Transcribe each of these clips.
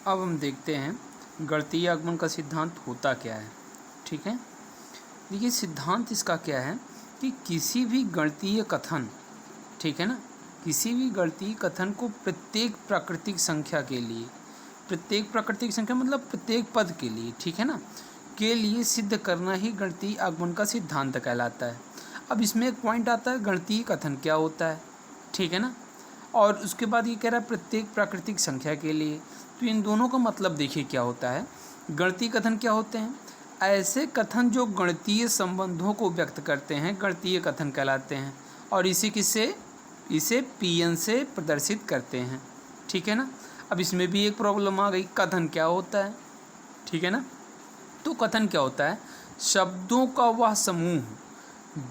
अब हम देखते हैं गणितीय आगमन का सिद्धांत होता क्या है। ठीक है, देखिए सिद्धांत इसका क्या है कि किसी भी गणितीय कथन, ठीक है ना, किसी भी गणितीय कथन को प्रत्येक प्राकृतिक संख्या के लिए, प्रत्येक प्राकृतिक संख्या मतलब प्रत्येक पद के लिए, ठीक है ना, के लिए सिद्ध करना ही गणितीय आगमन का सिद्धांत कहलाता है। अब इसमें एक पॉइंट आता है गणितीय कथन क्या होता है, ठीक है ना, और उसके बाद ये कह रहा है प्रत्येक प्राकृतिक संख्या के लिए। तो इन दोनों का मतलब देखिए क्या होता है। गणितीय कथन क्या होते हैं? ऐसे कथन जो गणितीय संबंधों को व्यक्त करते हैं गणितीय कथन कहलाते हैं, और इसे पीएन से प्रदर्शित करते हैं, ठीक है ना। अब इसमें भी एक प्रॉब्लम आ गई, कथन क्या होता है, ठीक है ना। तो कथन क्या होता है? शब्दों का वह समूह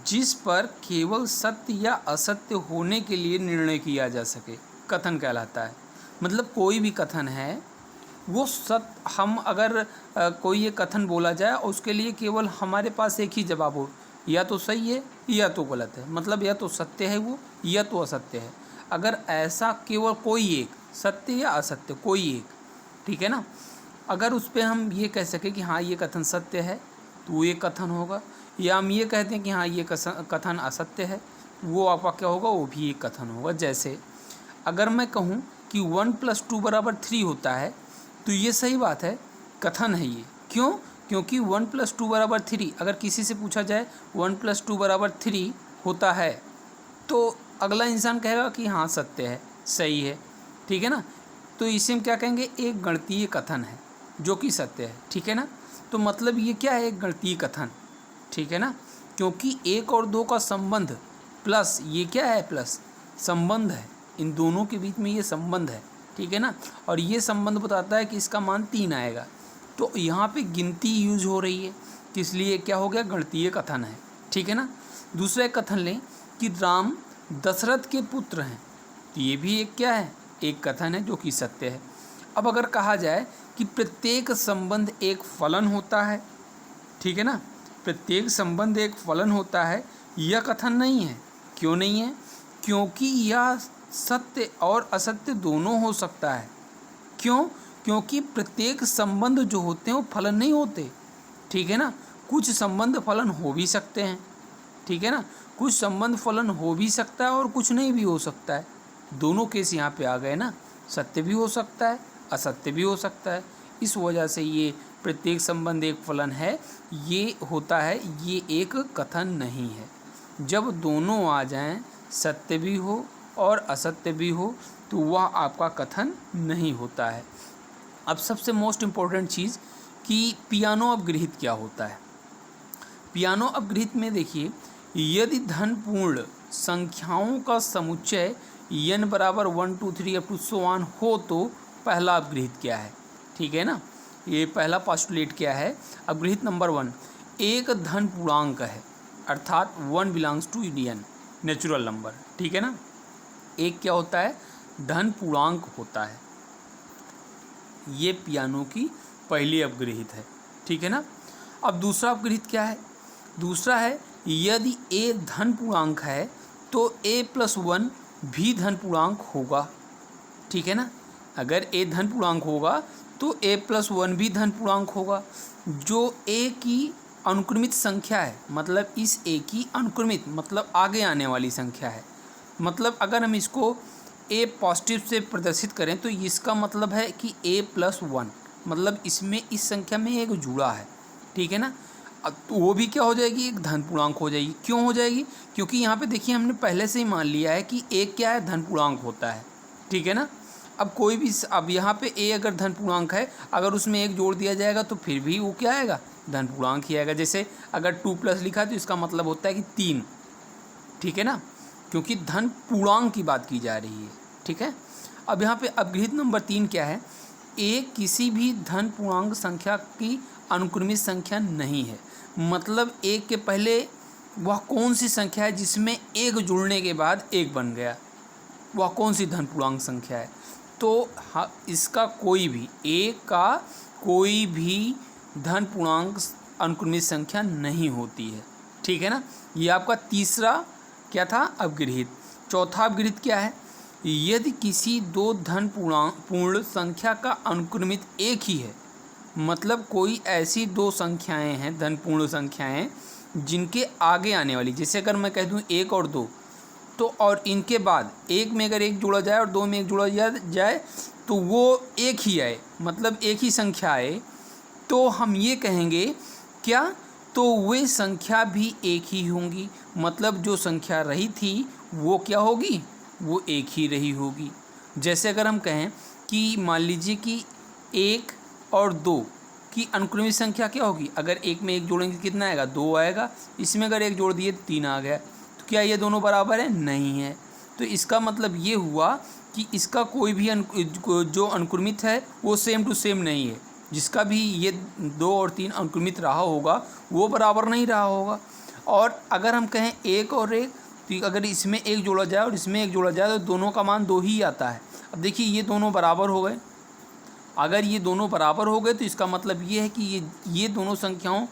जिस पर केवल सत्य या असत्य होने के लिए निर्णय किया जा सके, कथन कहलाता है। मतलब कोई भी कथन है वो हम अगर कोई ये कथन बोला जाए उसके लिए केवल हमारे पास एक ही जवाब हो, या तो सही है या तो गलत है, मतलब या तो सत्य है वो या तो असत्य है। अगर ऐसा केवल कोई एक सत्य या असत्य कोई एक, ठीक है ना, अगर उस पर हम ये कह सकें कि हाँ ये कथन सत्य है तो वो एक कथन होगा, या हम ये कहते हैं कि हाँ ये कथन असत्य है, वो आपका क्या होगा, वो भी एक कथन होगा। जैसे अगर मैं कहूँ कि 1 + 2 = 3 होता है तो ये सही बात है, कथन है ये। क्यों? क्योंकि 1 + 2 = 3। अगर किसी से पूछा जाए 1 + 2 = 3 होता है तो अगला इंसान कहेगा कि हाँ सत्य है, सही है, ठीक है ना। तो इसे हम क्या कहेंगे, एक गणितीय कथन है जो कि सत्य है, ठीक है ना। तो मतलब ये क्या है, एक गणितीय कथन, ठीक है ना, क्योंकि 1 और 2 का संबंध प्लस ये क्या है, प्लस संबंध है, इन दोनों के बीच में ये संबंध है, ठीक है ना। और ये संबंध बताता है कि इसका मान 3 आएगा। तो यहाँ पे गिनती यूज हो रही है, इसलिए क्या हो गया, गणितीय कथन है, ठीक है ना। दूसरा एक कथन लें कि राम दशरथ के पुत्र हैं, तो ये भी एक क्या है, एक कथन है जो कि सत्य है। अब अगर कहा जाए कि प्रत्येक संबंध एक फलन होता है, ठीक है ना, प्रत्येक संबंध एक फलन होता है, यह कथन नहीं है। क्यों नहीं है? क्योंकि यह सत्य और असत्य दोनों हो सकता है। क्यों? क्योंकि प्रत्येक संबंध जो होते हैं वो फलन नहीं होते, ठीक है ना। कुछ संबंध फलन हो भी सकते हैं, ठीक है ना, कुछ संबंध फलन हो भी सकता है और कुछ नहीं भी हो सकता है। दोनों केस यहाँ पे आ गए ना, सत्य भी हो सकता है असत्य भी हो सकता है। इस वजह से ये प्रत्येक संबंध एक फलन है ये होता है, ये एक कथन नहीं है। जब दोनों आ जाएं, सत्य भी हो और असत्य भी हो, तो वह आपका कथन नहीं होता है। अब सबसे मोस्ट इम्पोर्टेंट चीज़ कि पियानो अपगृहीत क्या होता है। पियानो अपगृहीत में देखिए, यदि धन पूर्ण संख्याओं का समुच्चय n = 1 2 3 up to so on हो तो पहला अपगृहीत क्या है, ठीक है ना। ये पहला पोस्टुलेट क्या है, अपगृहीत नंबर 1 एक धन पूर्णांक है, अर्थात 1 belongs to n natural number, ठीक है ना। एक क्या होता है, धन पूर्णांक होता है, ये पियानो की पहली अपगृहीत है, ठीक है ना। अब दूसरा अपगृहीत क्या है, दूसरा है यदि a धन पूर्णांक है तो a + 1 भी धन पूर्णांक होगा, ठीक है ना। अगर a धन पूर्णांक होगा तो a + 1 भी धन पूर्णांक होगा। जो a की अनुक्रमित संख्या है, मतलब इस a की अनुक्रमित मतलब आगे आने वाली संख्या है, मतलब अगर हम इसको a पॉजिटिव से प्रदर्शित करें तो इसका मतलब है कि a + 1, मतलब इसमें इस संख्या में एक जुड़ा है, ठीक है ना। तो वो भी क्या हो जाएगी, एक धन पूर्णांक हो जाएगी। क्यों हो जाएगी? क्योंकि यहाँ पे देखिए हमने पहले से ही मान लिया है कि एक क्या है, धन पूर्णांक होता है, ठीक है ना। अब कोई भी, अब यहाँ पे a अगर धन पूर्णांक है, अगर उसमें एक जोड़ दिया जाएगा तो फिर भी वो क्या आएगा, धन पूर्णांक ही आएगा। जैसे अगर 2+ लिखा तो इसका मतलब होता है कि 3, ठीक है ना, क्योंकि धन पूर्णांक की बात की जा रही है, ठीक है। अब यहाँ पे अपगृहीत नंबर 3 क्या है, a किसी भी धन पूर्णांक संख्या की अनुक्रमित संख्या नहीं है। मतलब एक के पहले वह कौन सी संख्या है जिसमें एक जुड़ने के बाद एक बन गया, वह कौन सी धन पूर्णांक संख्या है। तो हाँ, इसका कोई भी एक का कोई भी धन पूर्णांक अनुक्रमित संख्या नहीं होती है, ठीक है ना। ये आपका तीसरा क्या था, अपगृहीत। चौथा अपगृहीत क्या है, यदि किसी दो धन पूर्ण संख्या का अनुक्रमित एक ही है, मतलब कोई ऐसी दो संख्याएं हैं, धन पूर्ण संख्याएं, जिनके आगे आने वाली, जैसे अगर मैं कह दूं 1 और 2, तो और इनके बाद एक में अगर एक जोड़ा जाए और 2 में एक जोड़ा जाए तो वो एक ही आए, मतलब एक ही संख्या आए, तो हम ये कहेंगे क्या, तो वे संख्या भी एक ही होंगी, मतलब जो संख्या रही थी वो क्या होगी, वो एक ही रही होगी। जैसे अगर हम कहें कि मान लीजिए कि 1 और 2 की अनुक्रमिक संख्या क्या होगी, अगर एक में एक जोड़ेंगे कितना आएगा, 2 आएगा, इसमें अगर एक जोड़ दिए तो 3 आ गया, तो क्या ये दोनों बराबर है, नहीं है। तो इसका मतलब ये हुआ कि इसका कोई भी जो अनुक्रमित है वो सेम टू सेम नहीं है, जिसका भी ये 2 और 3 अनुक्रमित रहा होगा वो बराबर नहीं रहा होगा। और अगर हम कहें 1 और 1, तो अगर इसमें एक जोड़ा जाए और इसमें एक जोड़ा जाए तो दोनों का मान 2 ही आता है। अब देखिए ये दोनों बराबर हो गए, अगर ये दोनों बराबर हो गए तो इसका मतलब ये है कि ये दोनों संख्याओं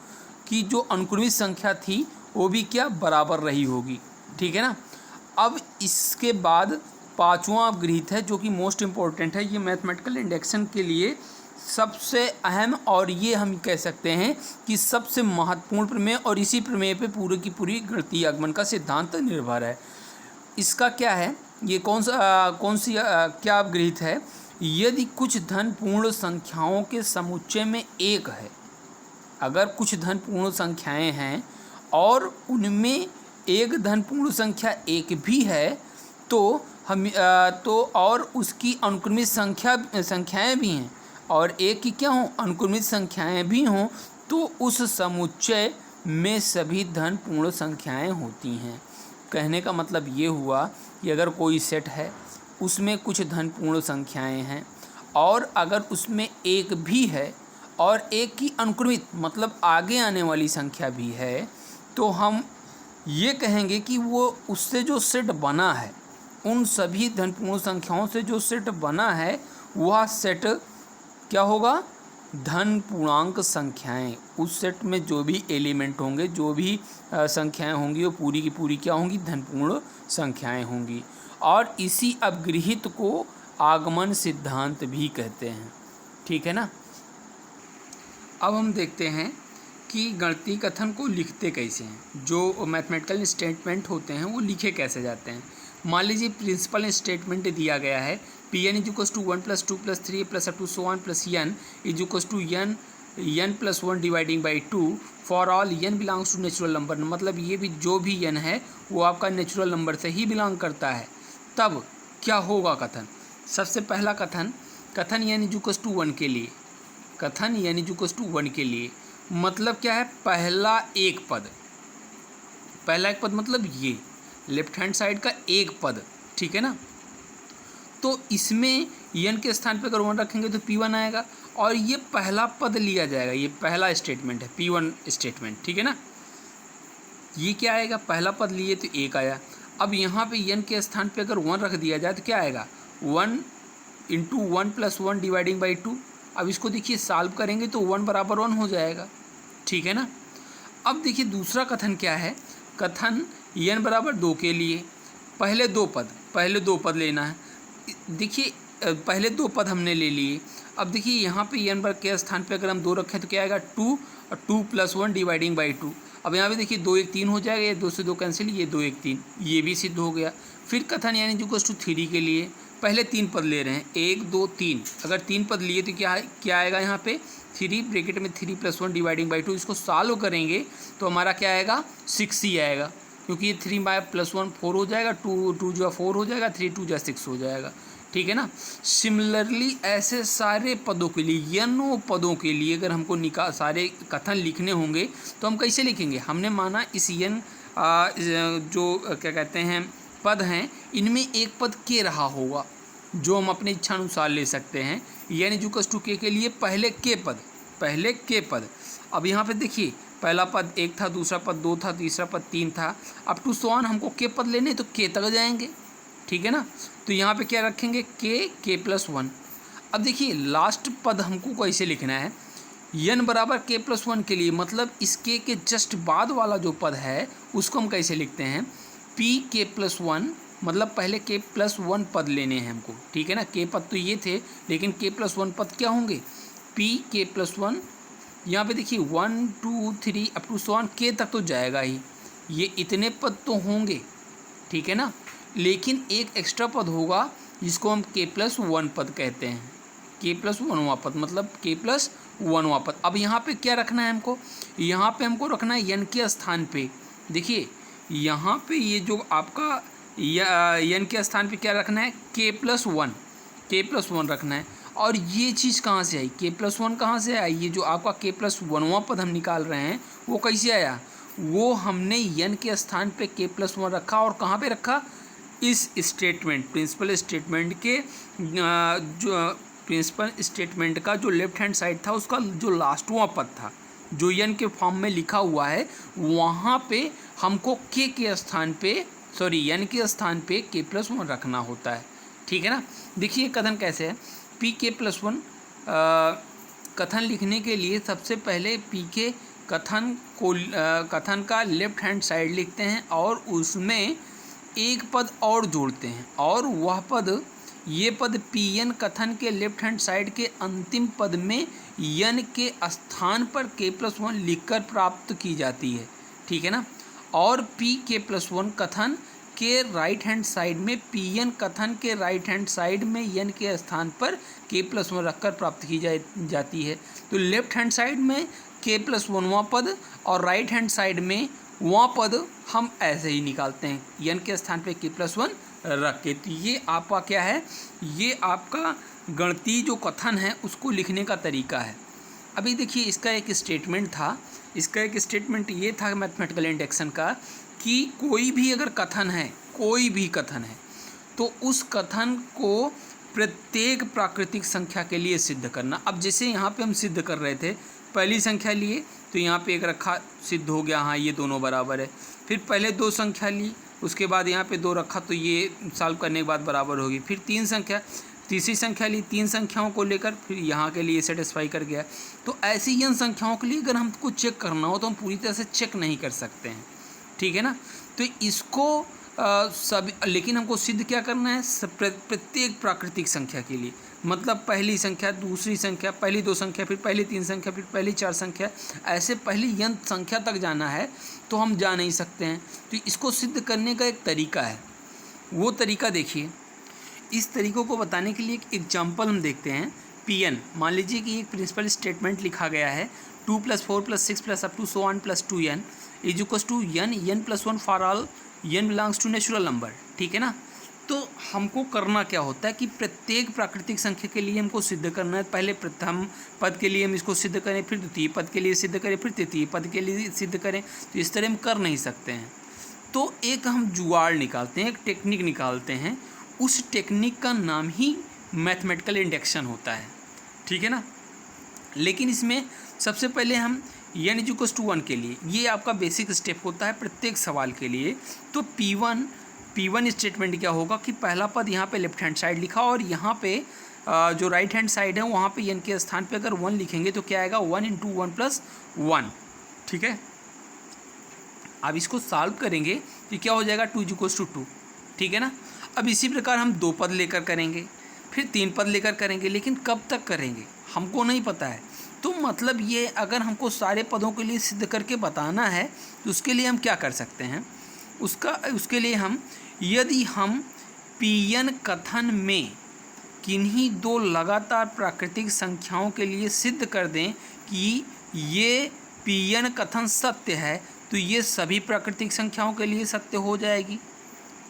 की जो अनुक्रमित संख्या थी वो भी क्या, बराबर रही होगी, ठीक है ना। अब इसके बाद पांचवा गृहीत है जो कि मोस्ट इम्पॉर्टेंट है, ये मैथमेटिकल इंडेक्शन के लिए सबसे अहम और ये हम कह सकते हैं कि सबसे महत्वपूर्ण प्रमेय, और इसी प्रमेय पे पूरी की पूरी गणितीय आगमन का सिद्धांत निर्भर है। इसका क्या है, ये कौन सी क्या गृहीत है, यदि कुछ धन पूर्ण संख्याओं के समुच्चय में एक है, अगर कुछ धन पूर्ण संख्याएं हैं और उनमें एक धन पूर्ण संख्या एक भी है, तो हम और उसकी अनुक्रमित संख्याएं भी हैं और एक की क्या हों, अनुक्रमित संख्याएं भी हों, तो उस समुच्चय में सभी धन पूर्ण संख्याएं होती हैं। कहने का मतलब ये हुआ कि अगर कोई सेट है उसमें कुछ धन पूर्ण संख्याएं हैं और अगर उसमें एक भी है और एक की अनुक्रमित मतलब आगे आने वाली संख्या भी है, तो हम ये कहेंगे कि वो उससे जो सेट बना है, उन सभी धन पूर्ण संख्याओं से जो सेट बना है वह सेट क्या होगा, धन पूर्णांक संख्याएं। उस सेट में जो भी एलिमेंट होंगे, जो भी संख्याएं होंगी, वो पूरी की पूरी क्या होंगी, धन पूर्ण संख्याएं होंगी। और इसी अपगृहित को आगमन सिद्धांत भी कहते हैं, ठीक है ना। अब हम देखते हैं कि गणितीय कथन को लिखते कैसे हैं, जो मैथमेटिकल स्टेटमेंट होते हैं वो लिखे कैसे जाते हैं। मान लीजिए प्रिंसिपल स्टेटमेंट दिया गया है, P N is to 1 + 2 + 3 + up to so on + n is two n + 1 dividing by 2 for all n belongs to natural number. मतलब ये भी जो भी n है वो आपका नेचुरल नंबर से ही बिलोंग करता है। तब क्या होगा कथन, सबसे पहला कथन n इज टू 1 के लिए, कथन n इज टू 1 के लिए मतलब क्या है, पहला एक पद मतलब ये लेफ्ट हैंड साइड का एक पद, ठीक है ना। तो इसमें n के स्थान पे अगर 1 रखेंगे तो p1 आएगा और ये पहला पद लिया जाएगा, ये पहला स्टेटमेंट है p1 स्टेटमेंट, ठीक है ना। ये क्या आएगा, पहला पद लिए तो 1 आया। अब यहाँ पे n के स्थान पे अगर 1 रख दिया जाए तो क्या आएगा, 1 × 1 + 1 डिवाइडिंग बाई 2। अब इसको देखिए सॉल्व करेंगे तो 1 बराबर 1 हो जाएगा, ठीक है ना। अब देखिए दूसरा कथन क्या है, कथन n बराबर 2 के लिए पहले दो पद लेना है। देखिए पहले दो पद हमने ले लिए। अब देखिए यहाँ पे n बर के स्थान पे अगर हम 2 रखें तो क्या आएगा, 2 और 2 + 1 डिवाइडिंग बाई 2। अब यहाँ पे देखिए 2 1 3 हो जाएगा, ये 2 से 2 कैंसिल, ये 2 1 3, ये भी सिद्ध हो गया। फिर कथन n = 3 के लिए पहले 3 पद ले रहे हैं, 1 2 3। अगर 3 पद लिए तो क्या आएगा यहाँ पे, 3 ब्रैकेट में 3 + 1 डिवाइडिंग बाई 2। इसको सॉल्व करेंगे तो हमारा क्या आएगा, 6 ही आएगा, क्योंकि ये 3 + 1 4 हो जाएगा, 2 जो 4 हो जाएगा, 3 2 6 हो जाएगा, ठीक है ना। सिमिलरली ऐसे सारे पदों के लिए, n पदों के लिए अगर हमको सारे कथन लिखने होंगे तो हम कैसे लिखेंगे। हमने माना इस n जो क्या कहते हैं पद हैं, इनमें एक पद के रहा होगा जो हम अपने इच्छा अनुसार ले सकते हैं। n = k के लिए पहले के पद। अब यहाँ पे देखिए पहला पद 1 था, दूसरा पद 2 था, तीसरा पद 3 था, अप टू सो ऑन हमको के पद लेने तो के तक जाएंगे, ठीक है ना। तो यहाँ पे क्या रखेंगे, k + 1। अब देखिए लास्ट पद हमको कैसे लिखना है, n बराबर k + 1 के लिए मतलब इस k के जस्ट बाद वाला जो पद है उसको हम कैसे लिखते हैं, p k + 1 मतलब पहले k+1 पद लेने हैं हमको, ठीक है ना। k पद तो ये थे, लेकिन k+1 पद क्या होंगे, pk+1। यहाँ पे देखिए 1 2 3 up to so on k तक तो जाएगा ही, ये इतने पद तो होंगे, ठीक है ना। लेकिन एक एक्स्ट्रा पद होगा जिसको हम k+1 पद कहते हैं, k+1वां पद, मतलब k+1वां पद। अब यहाँ पे क्या रखना है हमको, यहाँ पे हमको रखना है n के स्थान पे। देखिए यहाँ पे ये जो आपका n के स्थान पे क्या रखना है, k+1 रखना है। और ये चीज़ कहाँ से आई, k+1 कहाँ से आई, ये जो आपका k+1वां पद हम निकाल रहे हैं वो कैसे आया, वो हमने n के स्थान पे k+1 रखा। और कहाँ पे रखा, इस स्टेटमेंट, प्रिंसिपल स्टेटमेंट के जो प्रिंसिपल स्टेटमेंट का जो लेफ्ट हैंड साइड था उसका जो लास्टवां पद था, जो n के फॉर्म में लिखा हुआ है, वहाँ पे हमको k के स्थान पे, सॉरी n के स्थान पे k+1 रखना होता है, ठीक है ना। देखिए कथन कैसे है, pk+1 कथन लिखने के लिए सबसे पहले pk कथन का लेफ्ट हैंड साइड लिखते हैं और उसमें एक पद और जोड़ते हैं, और वह पद, ये पद pn कथन के लेफ्ट हैंड साइड के अंतिम पद में n के स्थान पर k+1 लिखकर प्राप्त की जाती है, ठीक है ना। और pk+1 कथन के राइट हैंड साइड में pn कथन के राइट हैंड साइड में n के स्थान पर k+1 रखकर प्राप्त की जाती है। तो लेफ्ट हैंड साइड में k+1वां पद और राइट हैंड साइड में वहाँ पद हम ऐसे ही निकालते हैं, n के स्थान पे k+1 रख के। तो ये आपका क्या है, ये आपका गणितीय जो कथन है उसको लिखने का तरीका है। अभी देखिए इसका एक स्टेटमेंट था, इसका एक स्टेटमेंट ये था मैथमेटिकल इंडक्शन का कि कोई भी अगर कथन है, कोई भी कथन है, तो उस कथन को प्रत्येक प्राकृतिक संख्या के लिए सिद्ध करना। अब जैसे यहाँ पे हम सिद्ध कर रहे थे, पहली संख्या लिए तो यहाँ पे एक रखा, सिद्ध हो गया, हाँ ये दोनों बराबर है। फिर पहले 2 संख्या ली, उसके बाद यहाँ पे 2 रखा तो ये सॉल्व करने के बाद बराबर होगी। फिर 3 संख्या, तीसरी संख्या ली, 3 संख्याओं को लेकर फिर यहाँ के लिए सेटिस्फाई कर गया। तो ऐसी n संख्याओं के लिए अगर हमको चेक करना हो तो हम पूरी तरह से चेक नहीं कर सकते हैं, ठीक है ना। तो इसको सभी, लेकिन हमको सिद्ध क्या करना है, प्रत्येक प्राकृतिक संख्या के लिए, मतलब पहली संख्या, दूसरी संख्या, पहली 2 संख्या, फिर पहली 3 संख्या, फिर पहली 4 संख्या, ऐसे पहली n संख्या तक जाना है तो हम जा नहीं सकते हैं। तो इसको सिद्ध करने का एक तरीका है, वो तरीका देखिए। इस तरीक़ों को बताने के लिए एक एग्जाम्पल हम देखते हैं। pn, मान लीजिए कि एक प्रिंसिपल स्टेटमेंट लिखा गया है 2 + 4 + 6 + up to so on + 2n is equals to n+1 for all n belongs to natural number, ठीक है ना। तो हमको करना क्या होता है कि प्रत्येक प्राकृतिक संख्या के लिए हमको सिद्ध करना है। पहले प्रथम पद के लिए हम इसको सिद्ध करें, फिर द्वितीय पद के लिए सिद्ध करें, फिर तृतीय पद के लिए सिद्ध करें, तो इस तरह हम कर नहीं सकते हैं। तो एक हम जुगाड़ निकालते हैं, एक टेक्निक निकालते हैं, उस टेक्निक का नाम ही मैथमेटिकल इंडक्शन होता है, ठीक है ना। लेकिन इसमें सबसे पहले हम n = 1 के लिए, ये आपका बेसिक स्टेप होता है प्रत्येक सवाल के लिए। तो P1 स्टेटमेंट क्या होगा कि पहला पद यहाँ पे लेफ्ट हैंड साइड लिखा और यहाँ पे जो राइट हैंड साइड है वहाँ पे n के स्थान पे अगर 1 लिखेंगे तो क्या आएगा, 1 × 1 + 1, ठीक है। अब इसको सॉल्व करेंगे तो क्या हो जाएगा, 2 = 2, ठीक है ना। अब इसी प्रकार हम 2 पद लेकर करेंगे, फिर 3 पद लेकर करेंगे, लेकिन कब तक करेंगे हमको नहीं पता है। तो मतलब ये अगर हमको सारे पदों के लिए सिद्ध करके बताना है तो उसके लिए हम क्या कर सकते हैं, उसके लिए हम, यदि हम pn कथन में किन्हीं 2 लगातार प्राकृतिक संख्याओं के लिए सिद्ध कर दें कि ये pn कथन सत्य है, तो ये सभी प्राकृतिक संख्याओं के लिए सत्य हो जाएगी।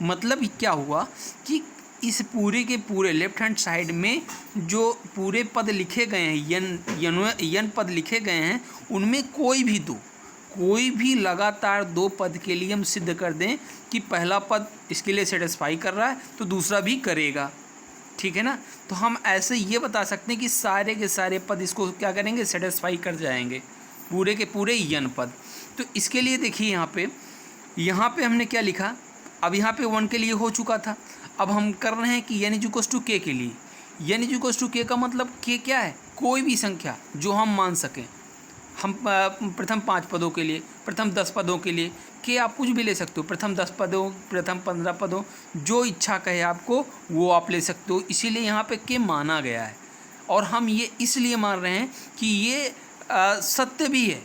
मतलब क्या हुआ कि इस पूरे के पूरे लेफ्ट हैंड साइड में जो पूरे पद लिखे गए हैं, n पद लिखे गए हैं, उनमें कोई भी लगातार 2 पद के लिए हम सिद्ध कर दें कि पहला पद इसके लिए सेटिस्फाई कर रहा है तो दूसरा भी करेगा, ठीक है ना। तो हम ऐसे ये बता सकते हैं कि सारे के सारे पद इसको क्या करेंगे, सेटिस्फाई कर जाएंगे, पूरे के पूरे n पद। तो इसके लिए देखिए यहाँ पे हमने क्या लिखा, अब यहाँ पे 1 के लिए हो चुका था। अब हम कर रहे हैं कि n = k के लिए, n = k का मतलब k क्या है, कोई भी संख्या जो हम मान सकें। हम प्रथम 5 पदों के लिए, प्रथम 10 पदों के लिए, के आप कुछ भी ले सकते हो, प्रथम 10 पदों, प्रथम 15 पदों, जो इच्छा कहे आपको वो आप ले सकते हो। इसीलिए यहाँ पे के माना गया है, और हम ये इसलिए मान रहे हैं कि ये सत्य भी है,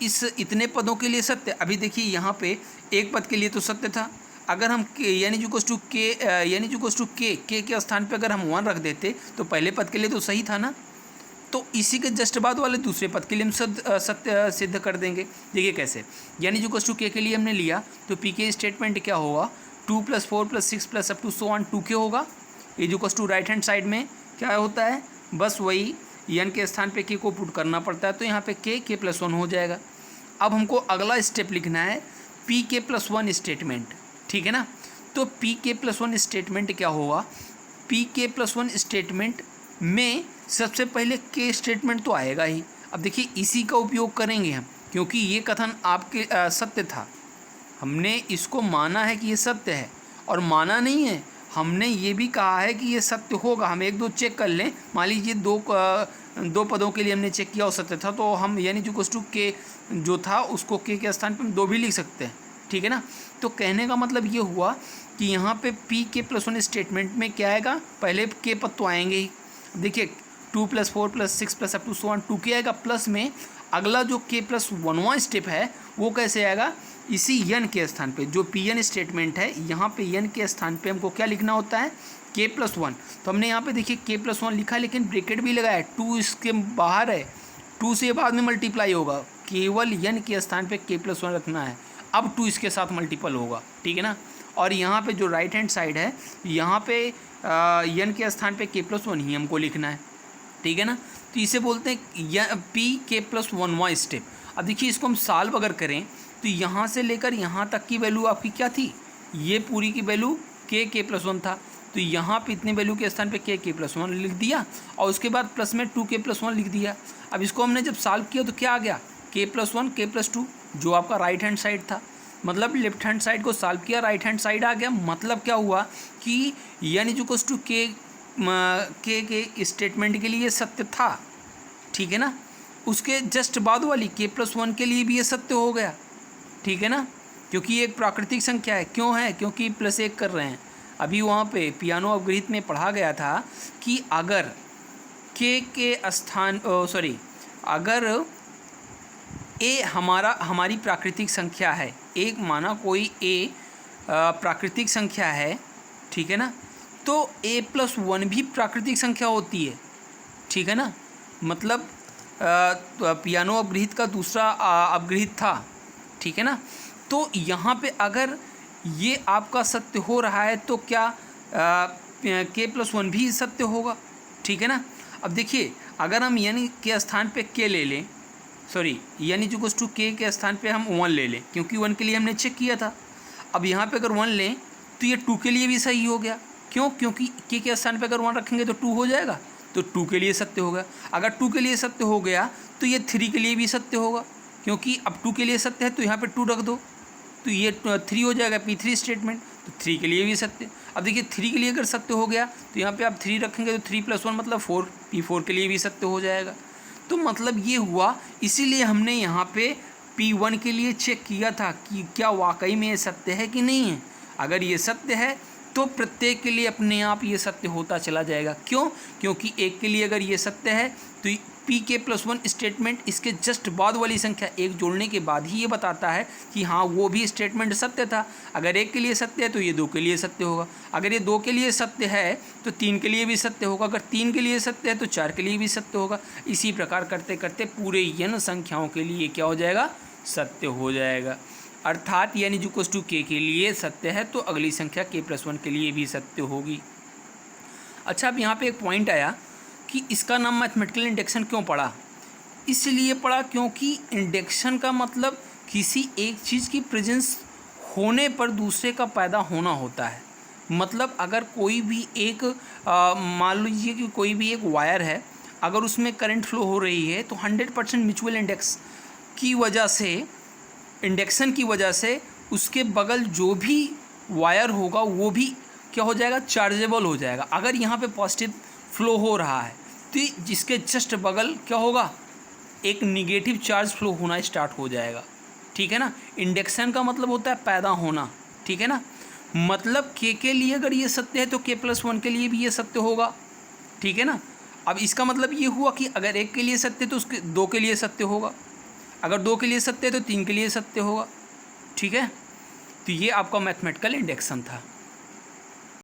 इस इतने पदों के लिए सत्य। अभी देखिए यहाँ पे एक पद के लिए तो सत्य था, अगर हम यानी जो के स्थान पे अगर हम 1 रख देते तो पहले पद के लिए तो सही था ना, तो इसी के जस्ट बाद वाले दूसरे पद के लिए हम सत्य सिद्ध कर देंगे। देखिए कैसे, यानी जो के लिए हमने लिया तो पी के स्टेटमेंट क्या होगा, 2 + 4 + 6 + up to so on 2 के होगा। ये जो राइट हैंड साइड में क्या होता है, बस वही यन के स्थान पे के को पुट करना पड़ता है, तो यहाँ पे के +1 हो जाएगा। अब हमको अगला स्टेप लिखना है पी के +1 स्टेटमेंट, ठीक है ना। तो पी के +1 स्टेटमेंट क्या होगा, पी के +1 स्टेटमेंट में सबसे पहले के स्टेटमेंट तो आएगा ही। अब देखिए इसी का उपयोग करेंगे हम, क्योंकि ये कथन आपके सत्य था, हमने इसको माना है कि ये सत्य है, और माना नहीं है, हमने ये भी कहा है कि ये सत्य होगा। हम 1-2 चेक कर लें, मान लीजिए दो पदों के लिए हमने चेक किया और सत्य था, तो हम यानी जो के जो था उसको के स्थान पर हम 2 भी लिख सकते हैं, ठीक है ना। तो कहने का मतलब ये हुआ कि यहाँ पे पी के +1 स्टेटमेंट में क्या आएगा, पहले के पद तो आएंगे ही। देखिए 2 + 4 + 6 + up to so on 2 के आएगा, प्लस में अगला जो के +1वां स्टेप है वो कैसे आएगा, इसी यन के स्थान पे, जो पी एन स्टेटमेंट है यहाँ पे यन के स्थान पे हमको क्या लिखना होता है, के +1। तो हमने यहाँ पे देखिए के +1 लिखा, लेकिन ब्रैकेट भी लगाया, 2 इसके बाहर है, 2 से बाद में मल्टीप्लाई होगा, केवल यन के स्थान पे के +1 रखना है, अब 2 इसके साथ मल्टीपल होगा, ठीक है ना। और यहाँ पे जो राइट हैंड साइड है, यहाँ पे यन के स्थान पे के +1 ही हमको लिखना है, ठीक है ना। तो इसे बोलते हैं पी के +1वां स्टेप। अब देखिए इसको हम सॉल्व अगर करें तो यहाँ से लेकर यहाँ तक की वैल्यू आपकी क्या थी, ये पूरी की वैल्यू के +1 था, तो यहाँ पे इतने वैल्यू के स्थान पे के +1 लिख दिया, और उसके बाद प्लस में 2 के +1 लिख दिया। अब इसको हमने जब सॉल्व किया तो क्या आ गया, के +1 के +2, जो आपका राइट हैंड साइड था, मतलब लेफ्ट हैंड साइड को सॉल्व किया, राइट हैंड साइड आ गया। मतलब क्या हुआ कि यानी जो के स्टेटमेंट के लिए सत्य था, ठीक है ना, उसके जस्ट बाद वाली के +1 के लिए भी ये सत्य हो गया, ठीक है ना, क्योंकि ये एक प्राकृतिक संख्या है। क्यों है, क्योंकि +1 कर रहे हैं। अभी वहाँ पे पियानो अपगृहित में पढ़ा गया था कि अगर के स्थान अगर ए हमारी प्राकृतिक संख्या है, एक माना कोई ए प्राकृतिक संख्या है, ठीक है ना, तो a + 1 भी प्राकृतिक संख्या होती है, ठीक है ना। मतलब पियानो अपगृहित का दूसरा अपगृहित था, ठीक है ना। तो यहाँ पे अगर ये आपका सत्य हो रहा है तो क्या के +1 भी सत्य होगा, ठीक है ना। अब देखिए अगर हम यानी के स्थान पे के ले लें, यानी जो के स्थान पे हम 1 ले लें, क्योंकि 1 के लिए हमने चेक किया था। अब यहाँ पे अगर 1 लें तो ये 2 के लिए भी सही हो गया। क्यों, क्योंकि के स्थान पे अगर 1 रखेंगे तो 2 हो जाएगा, तो 2 के लिए सत्य होगा। अगर 2 के लिए सत्य हो गया तो ये 3 के लिए भी सत्य होगा, क्योंकि अब 2 के लिए सत्य है तो यहाँ पे 2 रख दो, तो ये 3 हो जाएगा, P3 स्टेटमेंट, तो 3 के लिए भी सत्य। अब देखिए 3 के लिए अगर सत्य हो गया तो यहाँ पे आप 3 रखेंगे तो 3 + 1 मतलब 4, P4 के लिए भी सत्य हो जाएगा। तो मतलब ये हुआ, इसीलिए हमने यहाँ पे P1 के लिए चेक किया था कि क्या वाकई में ये सत्य है कि नहीं है। अगर ये सत्य है तो प्रत्येक के लिए अपने आप ये सत्य होता चला जाएगा। क्यों, क्योंकि एक के लिए अगर ये सत्य है तो पी के +1 स्टेटमेंट इसके जस्ट बाद वाली संख्या 1 जोड़ने के बाद ही ये बताता है कि हाँ वो भी स्टेटमेंट सत्य था। अगर 1 के लिए सत्य है तो ये 2 के लिए सत्य होगा, अगर ये 2 के लिए सत्य है तो 3 के लिए भी सत्य होगा, अगर 3 के लिए सत्य है तो 4 के लिए भी सत्य होगा। इसी प्रकार करते करते पूरे यन संख्याओं के लिए क्या हो जाएगा, सत्य हो जाएगा। अर्थात यानी जो के लिए सत्य है तो अगली संख्या के +1 के लिए भी सत्य होगी। अच्छा, अब यहाँ पे एक पॉइंट आया कि इसका नाम मैथमेटिकल इंडक्शन क्यों पड़ा। इसलिए पड़ा क्योंकि इंडक्शन का मतलब किसी एक चीज़ की प्रेजेंस होने पर दूसरे का पैदा होना होता है। मतलब अगर कोई भी एक मान लीजिए कि कोई भी एक वायर है, अगर उसमें करंट फ्लो हो रही है तो 100% म्यूचुअल इंडेक्स की वजह से, इंडक्शन की वजह से उसके बगल जो भी वायर होगा वो भी क्या हो जाएगा, चार्जेबल हो जाएगा। अगर यहाँ पे पॉजिटिव फ्लो हो रहा है तो जिसके जस्ट बगल क्या होगा, एक निगेटिव चार्ज फ्लो होना स्टार्ट हो जाएगा। ठीक है ना। इंडक्शन का मतलब होता है पैदा होना, ठीक है ना। मतलब के लिए अगर ये सत्य है तो k+1 के लिए भी ये सत्य होगा, ठीक है ना। अब इसका मतलब ये हुआ कि अगर एक के लिए सत्य तो उसके दो के लिए सत्य होगा, अगर दो के लिए सत्य है तो तीन के लिए सत्य होगा, ठीक है। तो ये आपका मैथमेटिकल इंडक्शन था।